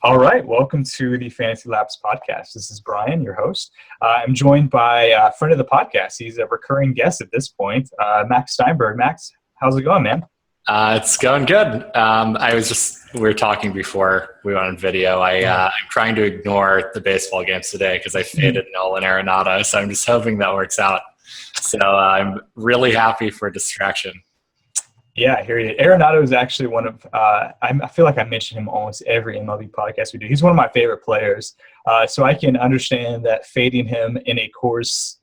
All right, welcome to the FantasyLabs podcast. This is Bryan, your host. I'm joined by a friend of the podcast. He's a recurring guest at this point, Max Steinberg. Max, how's it going, man? It's going good. We were talking before we went on video. I'm trying to ignore the baseball games today because I faded Nolan Arenado, so I'm just hoping that works out. So I'm really happy for distraction. Yeah, I hear you. Arenado is actually one of I feel like I mention him almost every MLB podcast we do. He's one of my favorite players, so I can understand that fading him in a course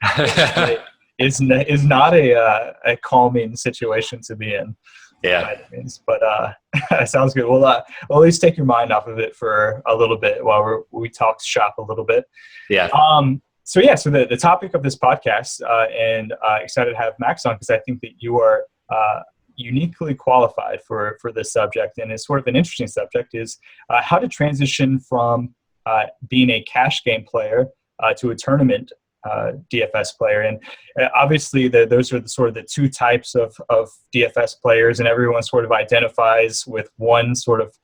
is not a calming situation to be in. Yeah, but sounds good. We'll at least take your mind off of it for a little bit while we talk shop a little bit. Yeah. So the topic of this podcast, and excited to have Max on because I think that you are uniquely qualified for this subject, and it's sort of an interesting subject, is how to transition from being a cash game player to a tournament DFS player. And obviously those are the two types of DFS players, and everyone sort of identifies with one sort of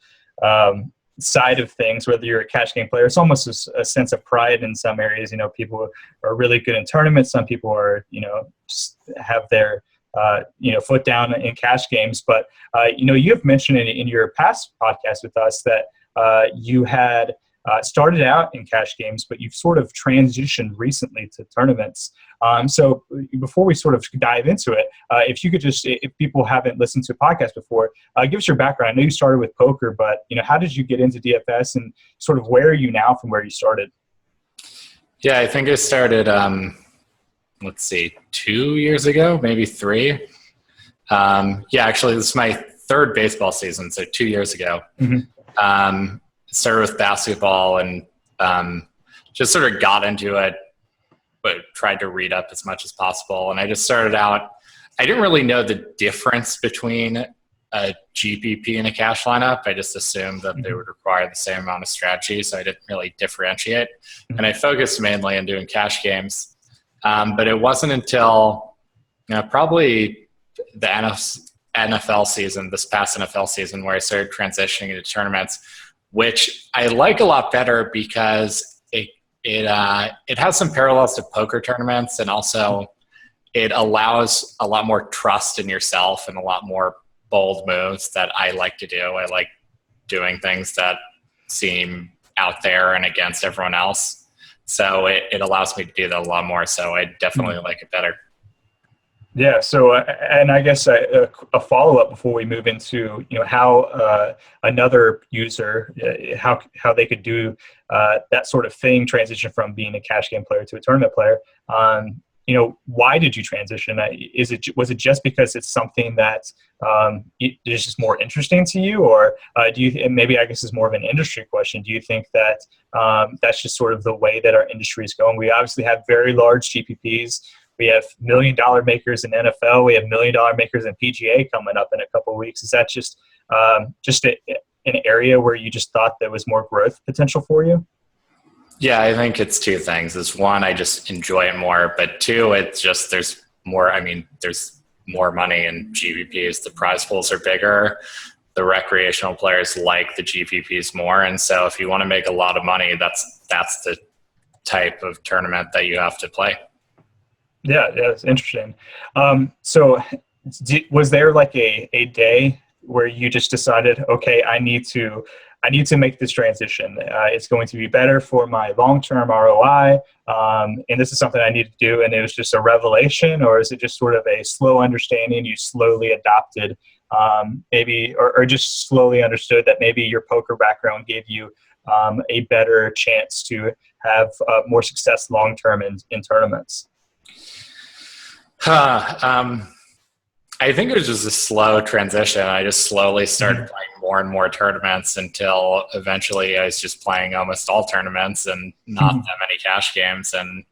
side of things. Whether you're a cash game player, it's almost a sense of pride in some areas. People are really good in tournaments. Some people are, just have their foot down in cash games. But, you have mentioned in your past podcast with us that you had started out in cash games, but you've sort of transitioned recently to tournaments. So before we sort of dive into it, if you could if people haven't listened to a podcast before, give us your background. I know you started with poker, but, how did you get into DFS, and sort of where are you now from where you started? Yeah, I think I started 2 years ago, maybe 3. Actually, this is my third baseball season, so 2 years ago. Mm-hmm. Started with basketball and just sort of got into it, but tried to read up as much as possible. And I just started out, I didn't really know the difference between a GPP and a cash lineup. I just assumed that they would require the same amount of strategy, so I didn't really differentiate. Mm-hmm. And I focused mainly on doing cash games. But it wasn't until probably the NFL season, this past NFL season, where I started transitioning into tournaments, which I like a lot better because it has some parallels to poker tournaments, and also it allows a lot more trust in yourself and a lot more bold moves that I like to do. I like doing things that seem out there and against everyone else. So it allows me to do that a lot more. So I definitely like it better. Yeah. So, and I guess a follow-up before we move into, how another user, how they could do that sort of thing, transition from being a cash game player to a tournament player. Why did you transition? Was it just because it's something that is just more interesting to you, or do you? And maybe I guess it's more of an industry question. Do you think that that's just sort of the way that our industry is going? We obviously have very large GPPs. We have $1 million makers in NFL. We have $1 million makers in PGA coming up in a couple of weeks. Is that just an area where you just thought there was more growth potential for you? Yeah, I think it's two things. It's one, I just enjoy it more, but two, it's just there's more money in GPPs. The prize pools are bigger. The recreational players like the GPPs more. And so if you want to make a lot of money, that's the type of tournament that you have to play. Yeah, it's interesting. So was there like a day where you just decided, okay, I need to make this transition. It's going to be better for my long-term ROI, and this is something I need to do, and it was just a revelation? Or is it just sort of a slow understanding you slowly adopted, maybe, or just slowly understood that maybe your poker background gave you a better chance to have more success long-term in tournaments? I think it was just a slow transition. I just slowly started playing more and more tournaments until eventually I was just playing almost all tournaments and not that many cash games. And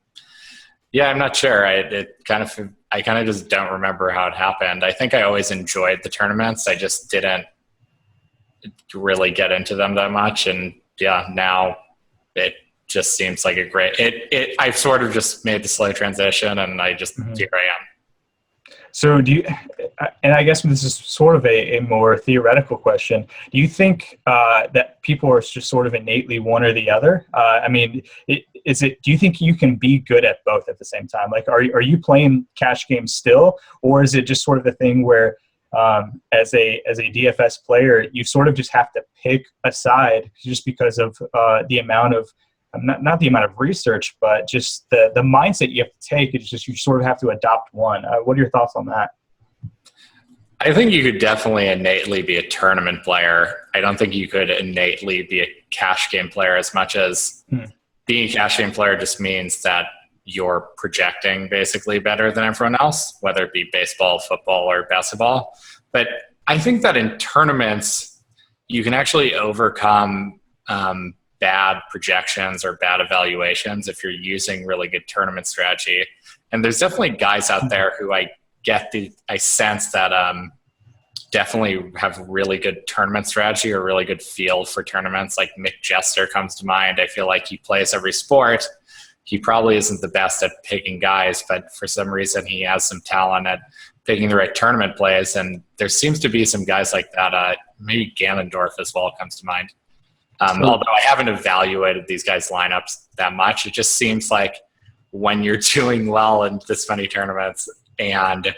yeah, I'm not sure. I kind of just don't remember how it happened. I think I always enjoyed the tournaments. I just didn't really get into them that much. And yeah, now it just seems like a great, I've sort of just made the slow transition, and I just, here I am. So do you, and I guess this is sort of a more theoretical question. Do you think that people are just sort of innately one or the other? I mean, do you think you can be good at both at the same time? Like, are you playing cash games still, or is it just sort of the thing where as a DFS player, you sort of just have to pick a side just because of the amount of, not the amount of research, but just the mindset you have to take. It's just you sort of have to adopt one. What are your thoughts on that? I think you could definitely innately be a tournament player. I don't think you could innately be a cash game player as much as being a cash game player just means that you're projecting basically better than everyone else, whether it be baseball, football, or basketball. But I think that in tournaments, you can actually overcome bad projections or bad evaluations if you're using really good tournament strategy. And there's definitely guys out there who I sense that definitely have really good tournament strategy or really good feel for tournaments. Like Mick Jester comes to mind. I feel like he plays every sport. He probably isn't the best at picking guys, but for some reason he has some talent at picking the right tournament plays. And there seems to be some guys like that. Maybe Ganondorf as well comes to mind. Although I haven't evaluated these guys' lineups that much, it just seems like when you're doing well in this many tournaments and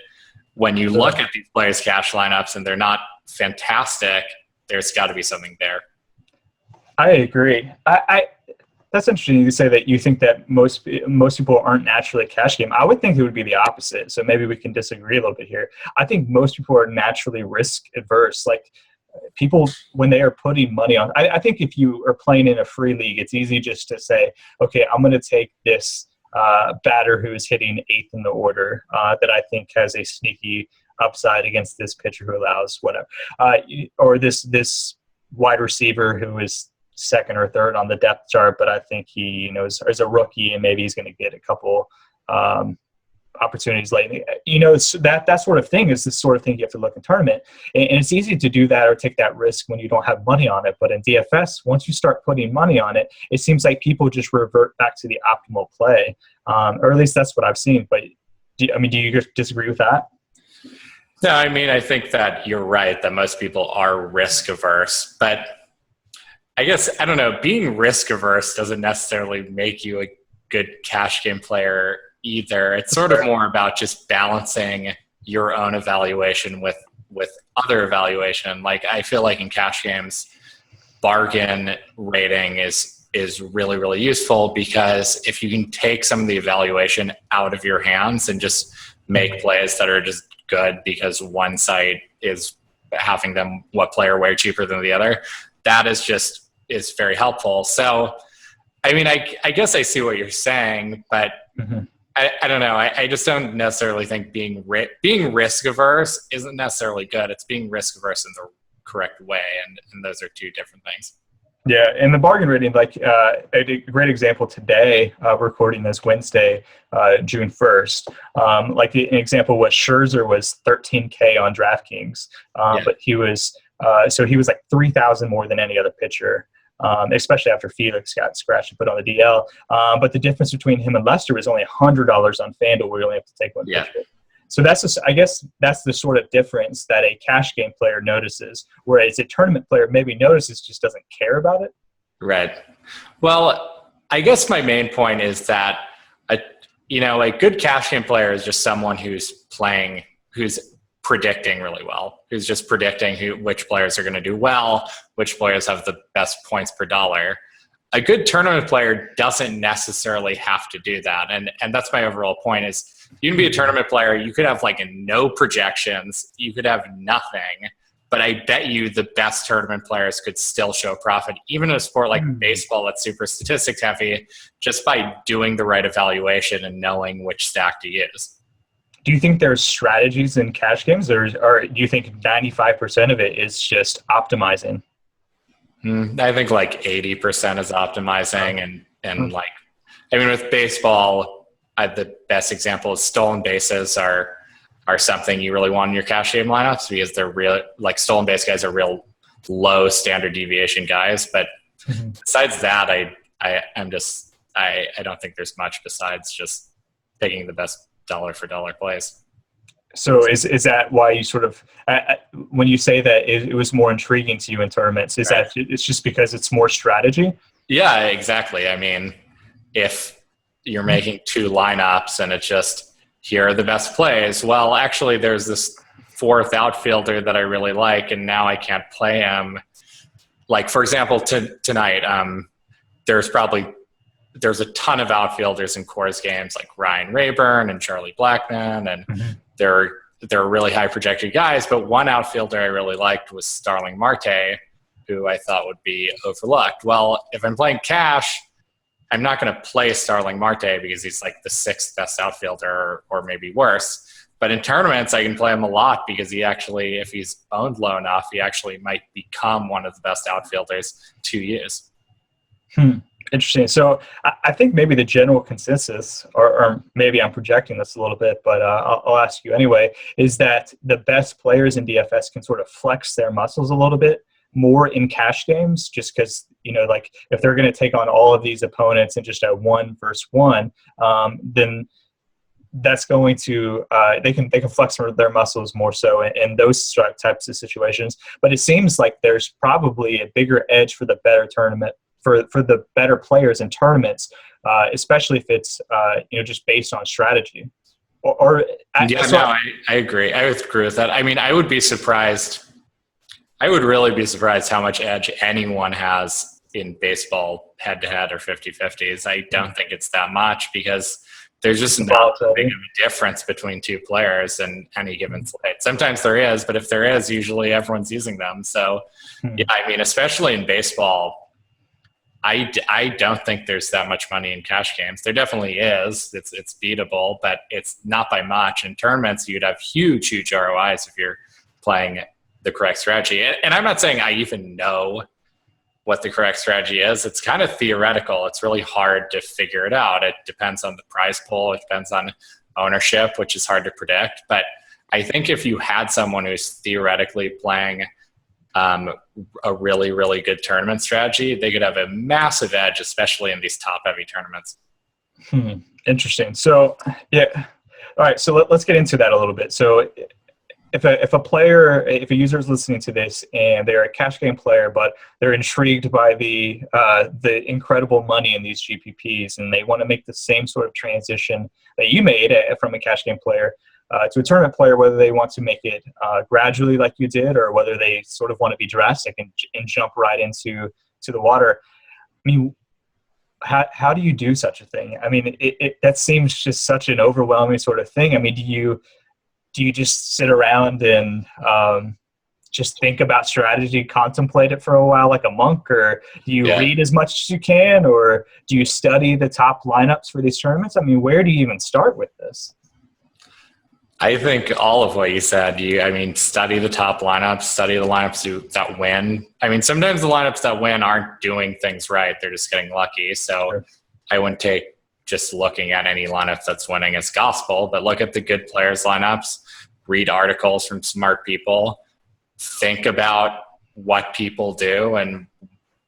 when you look at these players' cash lineups and they're not fantastic, there's got to be something there. I agree. That's interesting to say that you think that most people aren't naturally a cash game. I would think it would be the opposite. So maybe we can disagree a little bit here. I think most people are naturally risk adverse. Like people, when they are putting money on, I think if you are playing in a free league, it's easy just to say, okay, I'm going to take this batter who is hitting 8th in the order that I think has a sneaky upside against this pitcher who allows whatever, or this wide receiver who is 2nd or 3rd on the depth chart, but I think he is a rookie and maybe he's going to get a couple opportunities late. That sort of thing is the sort of thing you have to look in tournament, and it's easy to do that or take that risk when you don't have money on it. But in DFS, once you start putting money on it, it seems like people just revert back to the optimal play, or at least that's what I've seen. But do you disagree with that? No, I mean, I think that you're right that most people are risk averse, but I guess, I don't know, being risk averse doesn't necessarily make you a good cash game player either. It's sort of more about just balancing your own evaluation with other evaluation. Like I feel like in cash games, bargain rating is really, really useful because if you can take some of the evaluation out of your hands and just make plays that are just good because one site is having them what player way cheaper than the other, that is very helpful. So, I mean, I guess I see what you're saying, but I don't know. I just don't necessarily think being risk averse isn't necessarily good. It's being risk averse in the correct way, and those are two different things. Yeah, and the bargain rating, like a great example today, recording this Wednesday, June 1st. Like an example was Scherzer was 13K on DraftKings, but he was like 3,000 more than any other pitcher. Especially after Felix got scratched and put on the DL. But the difference between him and Lester was only $100 on FanDuel, where you only have to take one pitcher. So I guess that's the sort of difference that a cash game player notices, whereas a tournament player maybe notices, just doesn't care about it. Right. Well, I guess my main point is that a good cash game player is just someone who's predicting really well, who's just predicting which players are going to do well, which players have the best points per dollar. A good tournament player doesn't necessarily have to do that. And that's my overall point is you can be a tournament player. You could have like no projections. You could have nothing, but I bet you the best tournament players could still show profit, even in a sport like baseball that's super statistics heavy, just by doing the right evaluation and knowing which stack to use. Do you think there's strategies in cash games, or do you think 95% of it is just optimizing? I think like 80% is optimizing, and like, I mean, with baseball, the best example is stolen bases are something you really want in your cash game lineups because they're real. Like stolen base guys are real low standard deviation guys, but besides that, I don't think there's much besides just picking the best dollar for dollar plays. So is that why you sort of, when you say that it was more intriguing to you in tournaments, is that it's just because it's more strategy? Yeah, exactly. I mean, if you're making two lineups and it's just, here are the best plays, well, actually there's this fourth outfielder that I really like, and now I can't play him. Like, for example, tonight, there's a ton of outfielders in Coors games, like Ryan Rayburn and Charlie Blackmon, and they're really high projected guys. But one outfielder I really liked was Starling Marte, who I thought would be overlooked. Well, if I'm playing cash, I'm not going to play Starling Marte because he's like the sixth best outfielder or maybe worse. But in tournaments, I can play him a lot because he actually, if he's owned low enough, he actually might become one of the best outfielders to use. Interesting. So I think maybe the general consensus, or maybe I'm projecting this a little bit, but I'll ask you anyway, is that the best players in DFS can sort of flex their muscles a little bit more in cash games, just because, like if they're going to take on all of these opponents and just at 1-versus-1, then that's going to they can flex their muscles more so in those types of situations. But it seems like there's probably a bigger edge for the better tournament for the better players in tournaments, especially if it's just based on strategy. I agree. I would agree with that. I mean, I would be surprised. I would really be surprised how much edge anyone has in baseball head-to-head or 50-50s. I don't think it's that much because there's just not a big of a difference between two players in any given slate. Sometimes there is, but if there is, usually everyone's using them. So, yeah, I mean, especially in baseball, I don't think there's that much money in cash games. There definitely is. It's beatable, but it's not by much. In tournaments, you'd have huge ROIs if you're playing the correct strategy. And I'm not saying I even know what the correct strategy is. It's kind of theoretical. It's really hard to figure it out. It depends on the prize pool. It depends on ownership, which is hard to predict. But I think if you had someone who's theoretically playing a really, really good tournament strategy, they could have a massive edge, especially in these top-heavy tournaments. Interesting. So, yeah. All right. So let's get into that a little bit. So if a user is listening to this and they're a cash game player, but they're intrigued by the incredible money in these GPPs, and they want to make the same sort of transition that you made from a cash game player to a tournament player, whether they want to make it gradually like you did, or whether they sort of want to be drastic and jump right into the water. I mean, how do you do such a thing? I mean, that seems just such an overwhelming sort of thing. I mean, do you just sit around and just think about strategy, contemplate it for a while like a monk, or do you read as much as you can, or do you study the top lineups for these tournaments? I mean, where do you even start with this? I think all of what you said. Study the top lineups, study the lineups that win. I mean, sometimes the lineups that win aren't doing things right. They're just getting lucky. So sure. I wouldn't take just looking at any lineup that's winning as gospel, but look at the good players lineups, read articles from smart people, think about what people do and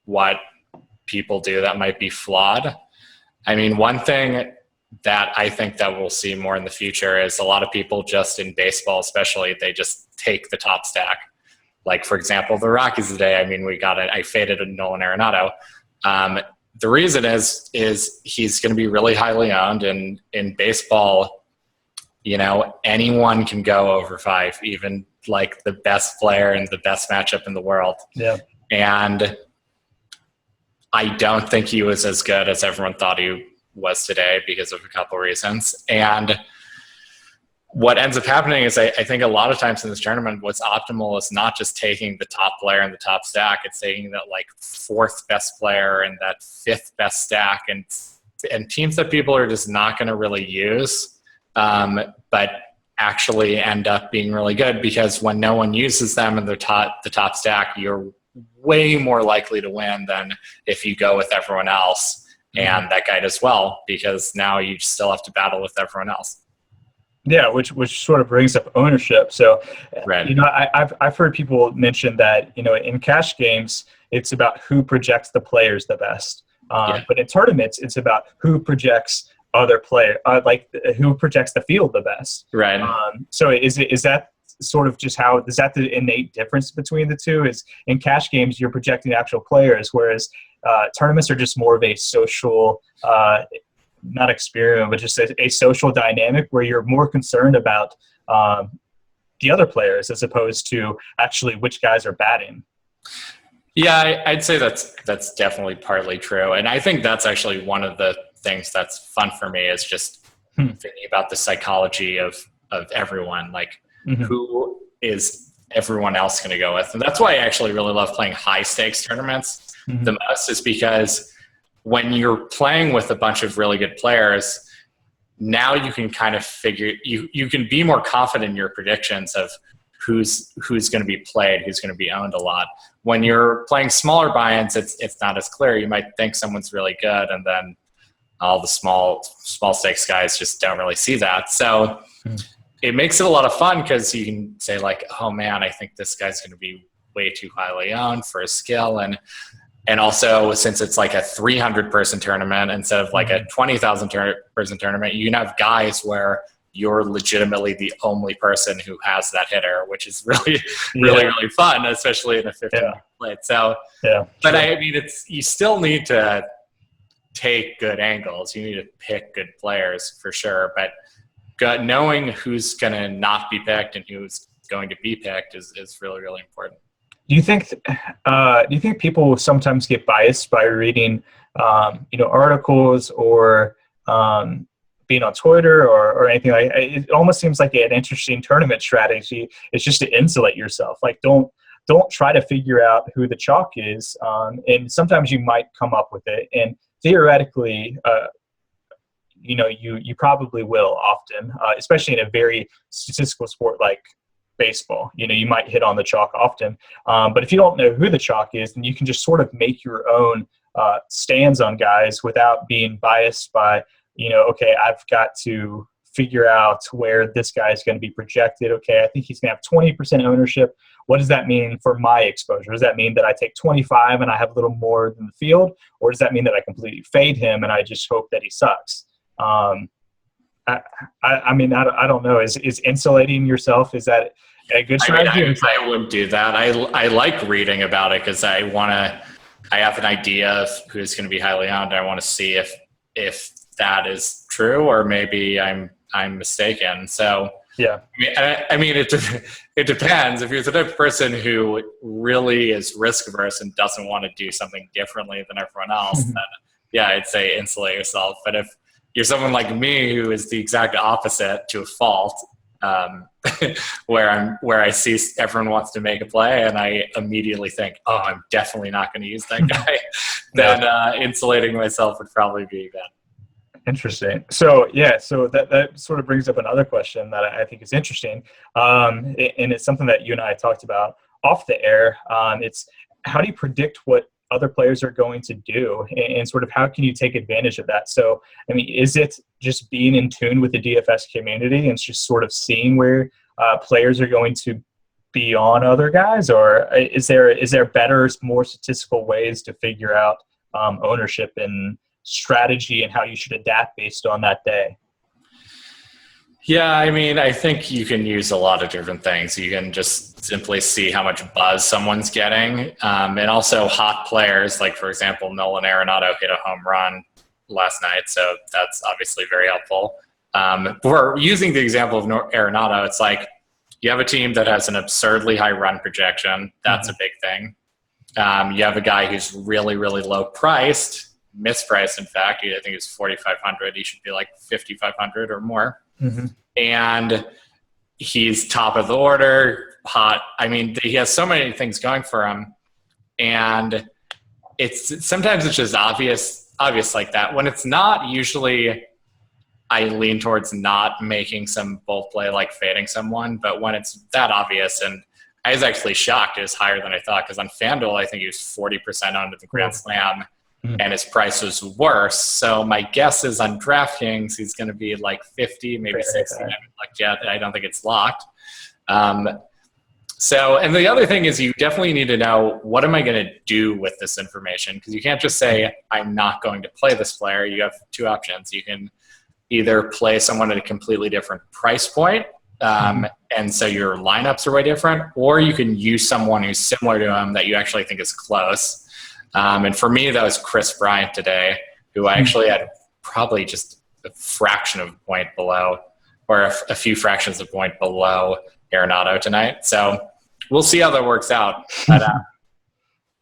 what people do that might be flawed. I mean, one thing that I think that we'll see more in the future is a lot of people just in baseball, especially, they just take the top stack. Like, for example, the Rockies today, I faded a Nolan Arenado. The reason is he's going to be really highly owned, and in baseball, anyone can go over 5, even like the best player and the best matchup in the world. Yeah. And I don't think he was as good as everyone thought he was today because of a couple of reasons. And what ends up happening is I think a lot of times in this tournament, what's optimal is not just taking the top player in the top stack. It's taking that like 4th best player and that 5th best stack, and teams that people are just not going to really use, but actually end up being really good, because when no one uses them in the top stack, you're way more likely to win than if you go with everyone else and that guy does well, because now you still have to battle with everyone else. Yeah, which sort of brings up ownership. So, right. I've heard people mention that, in cash games, it's about who projects the players the best. But in tournaments, it's about who projects other player, who projects the field the best. Right. So is that sort of just how, is that the innate difference between the two? Is in cash games you're projecting actual players, whereas tournaments are just more of a social, not experiment, but just a social dynamic where you're more concerned about the other players as opposed to actually which guys are batting. Yeah, I'd say that's definitely partly true. And I think that's actually one of the things that's fun for me is just thinking about the psychology of everyone. Like, who is everyone else going to go with? And that's why I actually really love playing high stakes tournaments the most, is because when you're playing with a bunch of really good players, now you can kind of figure, you can be more confident in your predictions of who's going to be played, who's going to be owned a lot. When you're playing smaller buy-ins, it's not as clear. You might think someone's really good, and then all the small stakes guys just don't really see that. So it makes it a lot of fun because you can say like, oh man, I think this guy's going to be way too highly owned for his skill. And also, since it's like a 300-person tournament instead of like a 20,000 person tournament, you can have guys where you're legitimately the only person who has that hitter, which is really, really fun, especially in a 15-minute plate. So, but I mean, you still need to take good angles. You need to pick good players for sure. But knowing who's going to not be picked and who's going to be picked is really, really important. Do you think people sometimes get biased by reading, articles or being on Twitter or anything like that? It almost seems like an interesting tournament strategy is just to insulate yourself. Like, don't try to figure out who the chalk is. And sometimes you might come up with it. And theoretically, you probably will often, especially in a very statistical sport like baseball. You might hit on the chalk often. But if you don't know who the chalk is, then you can just sort of make your own stands on guys without being biased by, okay, I've got to figure out where this guy is going to be projected. Okay, I think he's going to have 20% ownership. What does that mean for my exposure? Does that mean that I take 25 and I have a little more than the field? Or does that mean that I completely fade him and I just hope that he sucks? I don't know. Is insulating yourself, is that a good strategy? I wouldn't do that. I like reading about it because I have an idea of who's going to be highly owned. I want to see if that is true, or maybe I'm mistaken. So yeah, it depends. If you're the type of person who really is risk averse and doesn't want to do something differently than everyone else, then yeah, I'd say insulate yourself. But if you're someone like me who is the exact opposite to a fault, where I see everyone wants to make a play and I immediately think, oh, I'm definitely not going to use that guy, then insulating myself would probably be bad. Interesting. So that sort of brings up another question that I think is interesting, and it's something that you and I talked about off the air. It's how do you predict what other players are going to do, and sort of how can you take advantage of that? So, I mean, is it just being in tune with the DFS community and just sort of seeing where players are going to be on other guys, or is there better, more statistical ways to figure out ownership and strategy and how you should adapt based on that day? Yeah, I mean, I think you can use a lot of different things. You can just simply see how much buzz someone's getting. And also hot players, like, for example, Nolan Arenado hit a home run last night, so that's obviously very helpful. We're using the example of Arenado. It's like you have a team that has an absurdly high run projection. That's a big thing. You have a guy who's really, really low priced, mispriced, in fact. I think it's 4,500. He should be like 5,500 or more. And he's top of the order, hot. I mean, he has so many things going for him, and sometimes it's just obvious like that. When it's not, usually I lean towards not making some bold play like fading someone. But when it's that obvious, and I was actually shocked it was higher than I thought, because on FanDuel I think he was 40% onto the Grand Slam. And his price was worse. So my guess is on DraftKings, he's going to be like 50, maybe 60. I haven't looked yet. I don't think it's locked. And the other thing is you definitely need to know, what am I going to do with this information? Because you can't just say, I'm not going to play this player. You have two options. You can either play someone at a completely different price point, and so your lineups are way different, or you can use someone who's similar to him that you actually think is close. And for me, that was Chris Bryant today, who I actually had probably just a fraction of a point below, or a few fractions of a point below Arenado tonight. So we'll see how that works out. But,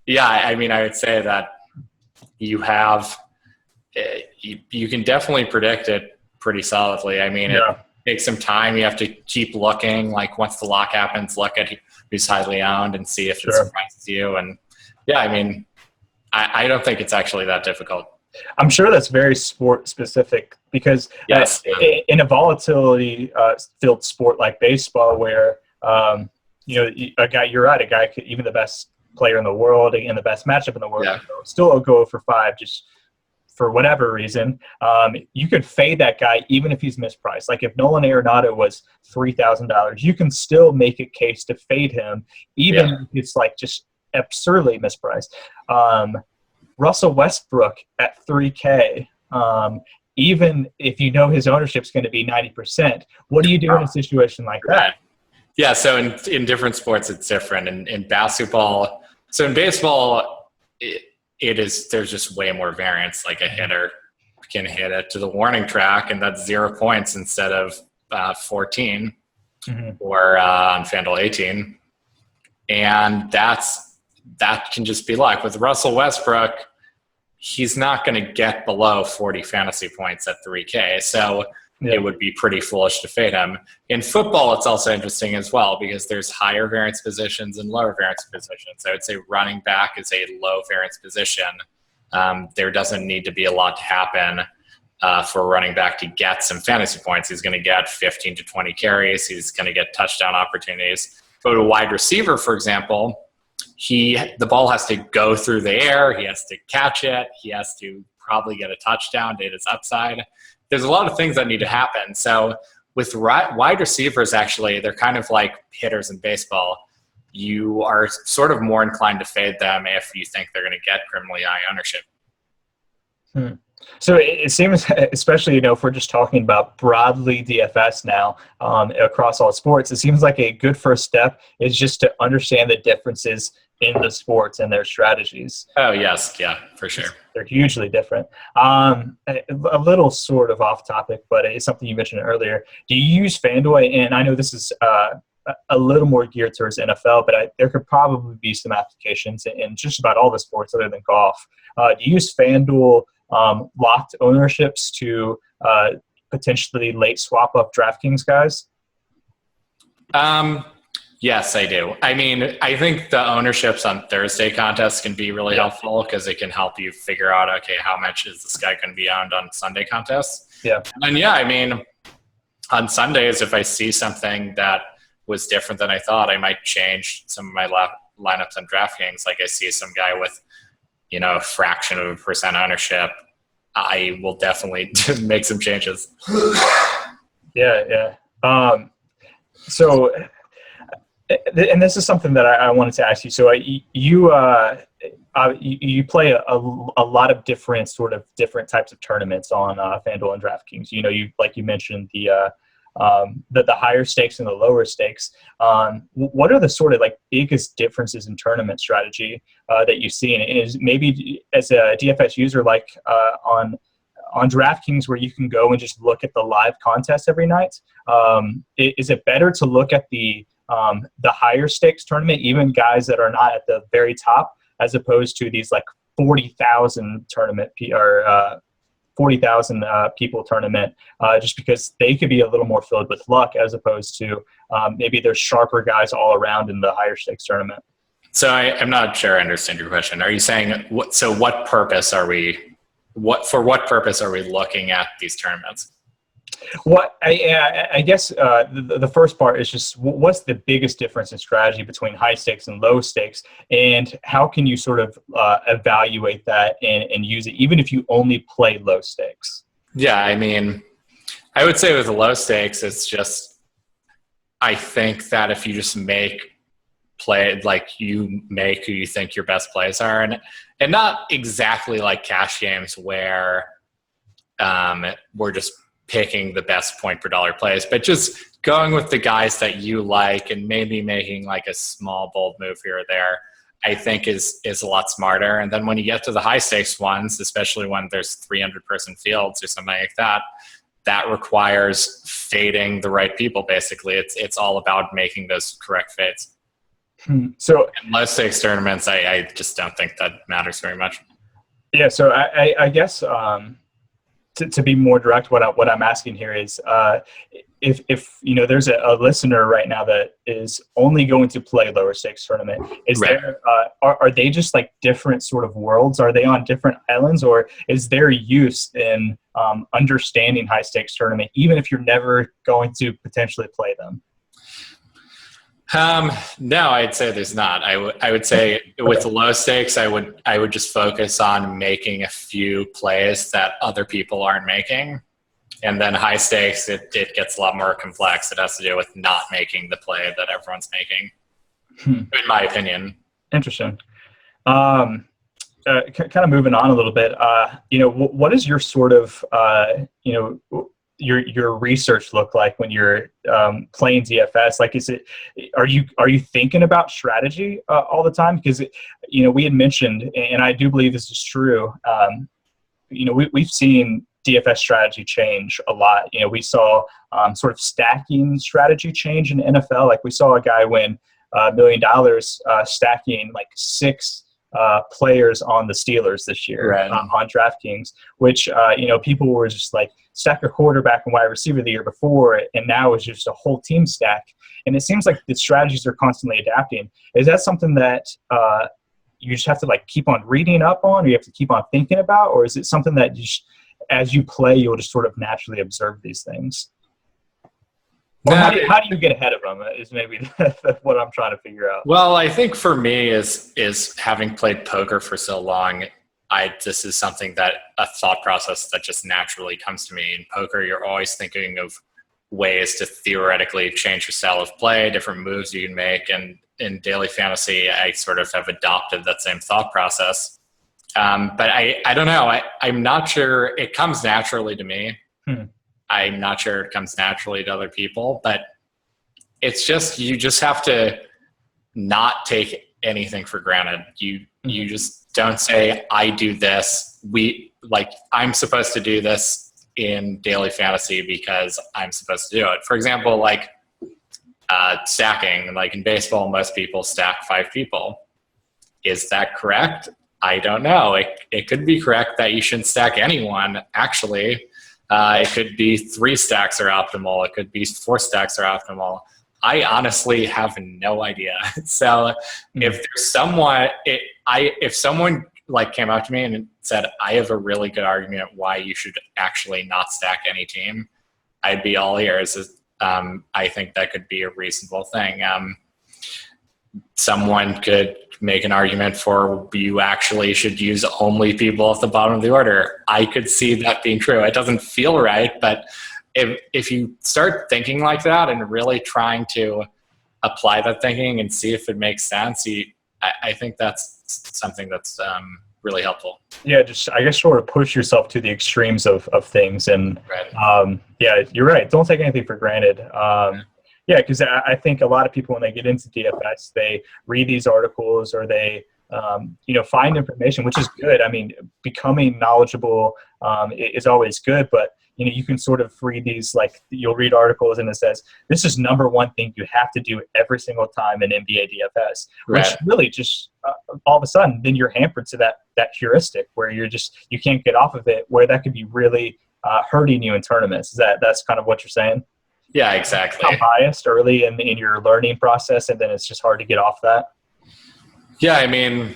yeah, I mean, I would say that you have you can definitely predict it pretty solidly. I mean, it takes some time. You have to keep looking. Like once the lock happens, look at who's highly owned and see if it surprises you. And yeah, I mean, I don't think it's actually that difficult. I'm sure that's very sport specific because in a volatility filled sport like baseball, where a guy could, even the best player in the world in the best matchup in the world, still go for 5 just for whatever reason. You could fade that guy even if he's mispriced. Like if Nolan Arenado was $3,000, you can still make a case to fade him even if it's like just absurdly mispriced. Russell Westbrook at $3K, even if you know his ownership is going to be 90%, what do you do in a situation like that? Yeah, so in different sports, it's different. In basketball, so in baseball, there's just way more variance. Like a hitter can hit it to the warning track, and that's 0 points instead of 14, or on FanDuel 18. And that can just be luck. With Russell Westbrook, he's not going to get below 40 fantasy points at 3K. So it would be pretty foolish to fade him. In football, it's also interesting as well because there's higher variance positions and lower variance positions. I would say running back is a low variance position. There doesn't need to be a lot to happen for a running back to get some fantasy points. He's going to get 15 to 20 carries. He's going to get touchdown opportunities. Go to a wide receiver, for example, the ball has to go through the air. He has to catch it. He has to probably get a touchdown, data's upside. There's a lot of things that need to happen. So with wide receivers, actually, they're kind of like hitters in baseball. You are sort of more inclined to fade them if you think they're going to get criminally high ownership. So it seems, especially, if we're just talking about broadly DFS now across all sports, it seems like a good first step is just to understand the differences in the sports and their strategies. Oh, yes. Yeah, for sure. They're hugely different. A little sort of off topic, but it's something you mentioned earlier. Do you use FanDuel? And I know this is a little more geared towards NFL, but there could probably be some applications in just about all the sports other than golf. Do you use FanDuel locked ownerships to potentially late swap up DraftKings guys? Yes, I do. I mean, I think the ownerships on Thursday contests can be really helpful because it can help you figure out, okay, how much is this guy going to be owned on Sunday contests? Yeah. And I mean, on Sundays, if I see something that was different than I thought, I might change some of my lineups on DraftKings. Like I see some guy with, a fraction of a percent ownership, I will definitely make some changes. Yeah. So, and this is something that I wanted to ask you. So you play a lot of different types of tournaments on FanDuel and DraftKings. You like you mentioned the higher stakes and the lower stakes. What are the sort of like biggest differences in tournament strategy that you see? And is maybe as a DFS user, like on DraftKings, where you can go and just look at the live contest every night, is it better to look at the higher stakes tournament, even guys that are not at the very top, as opposed to these like 40,000 tournament or 40,000 people tournament, just because they could be a little more filled with luck as opposed to maybe there's sharper guys all around in the higher stakes tournament? So I'm not sure I understand your question. Are you saying for what purpose are we looking at these tournaments? What I guess the first part is just what's the biggest difference in strategy between high stakes and low stakes, and how can you sort of evaluate that and use it even if you only play low stakes? Yeah, I mean, I would say with the low stakes, it's just I think that if you just play like you make who you think your best plays are, and not exactly like cash games where we're just picking the best point per dollar plays, but just going with the guys that you like and maybe making like a small bold move here or there, I think is a lot smarter. And then when you get to the high stakes ones, especially when there's 300-person fields or something like that, that requires fading the right people. Basically, it's all about making those correct fades. So in low stakes tournaments, I just don't think that matters very much. Yeah. So I guess to be more direct, what I'm asking here is if there's a listener right now that is only going to play lower stakes tournament, is Right. there are they just like different sort of worlds? Are they on different islands, or is there use in understanding high stakes tournament, even if you're never going to potentially play them? No, I'd say there's not. I would say with low stakes, I would just focus on making a few plays that other people aren't making. And then high stakes, it gets a lot more complex. It has to do with not making the play that everyone's making, in my opinion. Interesting. Kind of moving on a little bit, what is your sort of, your research look like when you're playing DFS? Like, are you thinking about strategy all the time? Because we had mentioned, and I do believe this is true. We've seen DFS strategy change a lot. We saw sort of stacking strategy change in NFL. Like we saw a guy win $1 million stacking like 6 players on the Steelers this year, right, on DraftKings, which, people were just like stack a quarterback and wide receiver the year before, and now it's just a whole team stack. And it seems like the strategies are constantly adapting. Is that something that you just have to like keep on reading up on, or you have to keep on thinking about, or is it something that as you play, you'll just sort of naturally observe these things? Or how do you get ahead of them is maybe what I'm trying to figure out. Well, I think for me is having played poker for so long, this is something that a thought process that just naturally comes to me. In poker, you're always thinking of ways to theoretically change your style of play, different moves you can make. And in daily fantasy, I sort of have adopted that same thought process. But I don't know. I'm not sure it comes naturally to me. I'm not sure it comes naturally to other people, but it's just, you just have to not take anything for granted. You just don't say, I do this. I'm supposed to do this in daily fantasy because I'm supposed to do it. For example, like stacking, like in baseball, most people stack 5 people. Is that correct? I don't know. It could be correct that you shouldn't stack anyone, actually. It could be 3 stacks are optimal. It could be 4 stacks are optimal. I honestly have no idea. So if there's someone, if someone like came up to me and said, I have a really good argument why you should actually not stack any team, I'd be all ears. I think that could be a reasonable thing. Someone could make an argument for you actually should use only people at the bottom of the order. I could see that being true. It doesn't feel right, but if you start thinking like that and really trying to apply that thinking and see if it makes sense, I think that's something that's really helpful. Yeah, just I guess sort of push yourself to the extremes of things. And right. Yeah, you're right. Don't take anything for granted. Yeah, because I think a lot of people, when they get into DFS, they read these articles or they, find information, which is good. I mean, becoming knowledgeable is always good, but you can sort of read these, like you'll read articles and it says, this is number one thing you have to do every single time in NBA DFS, which right. really just all of a sudden, then you're hampered to that heuristic where you can't get off of it, where that could be really hurting you in tournaments. That's kind of what you're saying? Yeah, exactly. How biased early in your learning process, and then it's just hard to get off that. Yeah, I mean,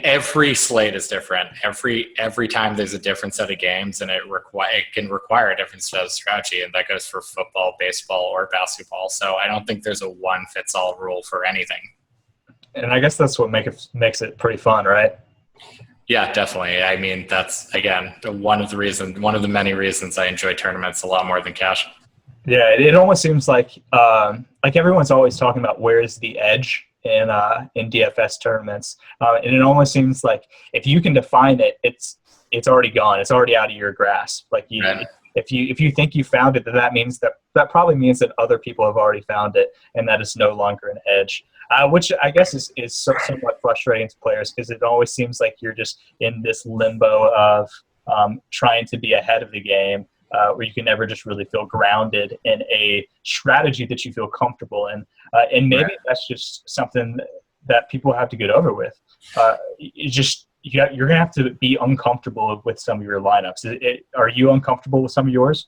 every slate is different. Every time there's a different set of games, and it can require a different set of strategy, and that goes for football, baseball, or basketball. So I don't think there's a one-fits-all rule for anything. And I guess that's what makes it pretty fun, right? Yeah, definitely. I mean, that's, again, one of the many reasons I enjoy tournaments a lot more than cash. Yeah, it almost seems like everyone's always talking about where's the edge in DFS tournaments, and it almost seems like if you can define it, it's already gone. It's already out of your grasp. Like Right. if you think you found it, then that means that probably means that other people have already found it, and that is no longer an edge. Which I guess is somewhat frustrating to players, because it always seems like you're just in this limbo of trying to be ahead of the game, where you can never just really feel grounded in a strategy that you feel comfortable in. And maybe that's just something that people have to get over with. You're going to have to be uncomfortable with some of your lineups. Are you uncomfortable with some of yours?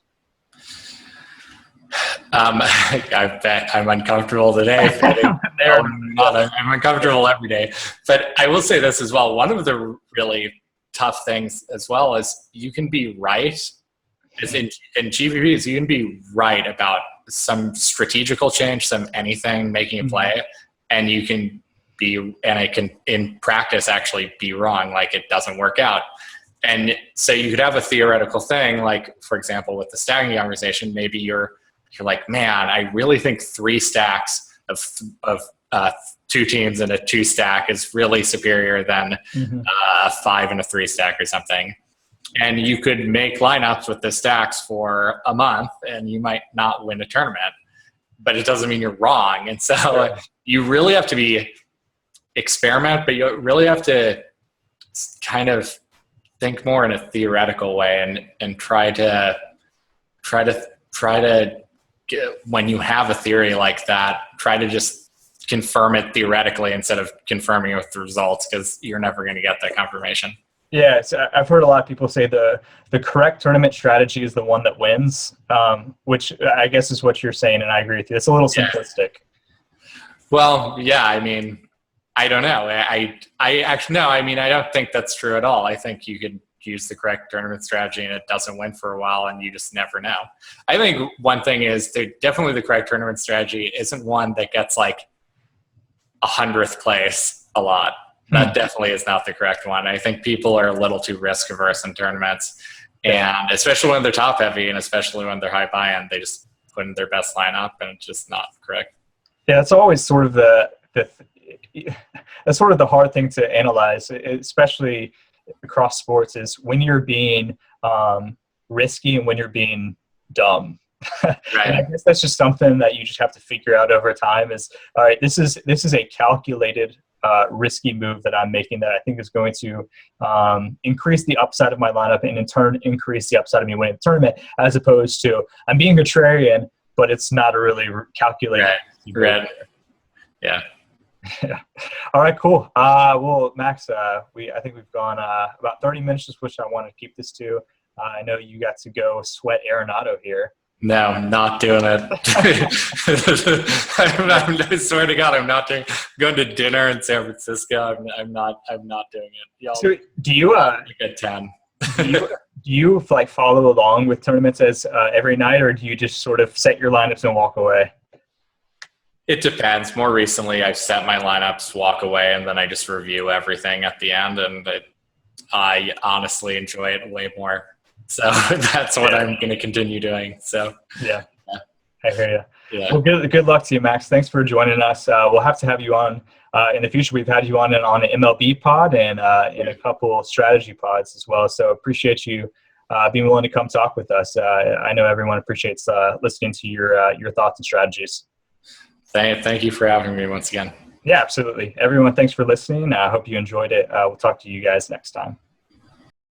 I bet I'm uncomfortable today. I'm uncomfortable every day. But I will say this as well. One of the really tough things as well is you can be right. Is in GPPs, you can be right about some strategical change, some anything making a play, and you can it can in practice actually be wrong, like it doesn't work out. And so you could have a theoretical thing, like for example with the stacking conversation, maybe you're like, man, I really think 3 stacks of 2 teams in a 2 stack is really superior than 5 in a 3 stack or something. And you could make lineups with the stacks for a month and you might not win a tournament, but it doesn't mean you're wrong. And so you really have to experiment, but you really have to kind of think more in a theoretical way and try to when you have a theory like that, try to just confirm it theoretically instead of confirming it with the results, because you're never going to get that confirmation. Yeah, I've heard a lot of people say the correct tournament strategy is the one that wins, which I guess is what you're saying, and I agree with you. It's a little simplistic. Well, yeah, I mean, I don't know. I actually no. I mean, I don't think that's true at all. I think you could use the correct tournament strategy and it doesn't win for a while, and you just never know. I think one thing is definitely the correct tournament strategy isn't one that gets like 100th place a lot. That definitely is not the correct one. I think people are a little too risk averse in tournaments, and especially when they're top heavy and especially when they're high buy-in, they just put in their best lineup and it's just not correct. Yeah, it's always sort of that's sort of the hard thing to analyze, especially across sports, is when you're being risky and when you're being dumb. Right. And I guess that's just something that you just have to figure out over time. Is all right. This is a calculated risky move that I'm making that I think is going to increase the upside of my lineup and in turn increase the upside of me winning the tournament, as opposed to I'm being contrarian, but it's not a really calculated. Right. Yeah. Yeah. All right, cool. Well, Max, I think we've gone about 30 minutes, which I want to keep this to. I know you got to go sweat Arenado here. No, I'm not doing it. I swear to God, I'm not going to dinner in San Francisco. I'm not doing it. So do you at 10? do you like follow along with tournaments as every night, or do you just sort of set your lineups and walk away? It depends. More recently, I've set my lineups, walk away, and then I just review everything at the end, and I honestly enjoy it way more. So that's what I'm going to continue doing. So yeah. I hear you. Yeah. Well, good luck to you, Max. Thanks for joining us. We'll have to have you on in the future. We've had you on an MLB pod and in a couple strategy pods as well. So appreciate you being willing to come talk with us. I know everyone appreciates listening to your thoughts and strategies. Thank you for having me once again. Yeah, absolutely. Everyone, thanks for listening. I hope you enjoyed it. We'll talk to you guys next time.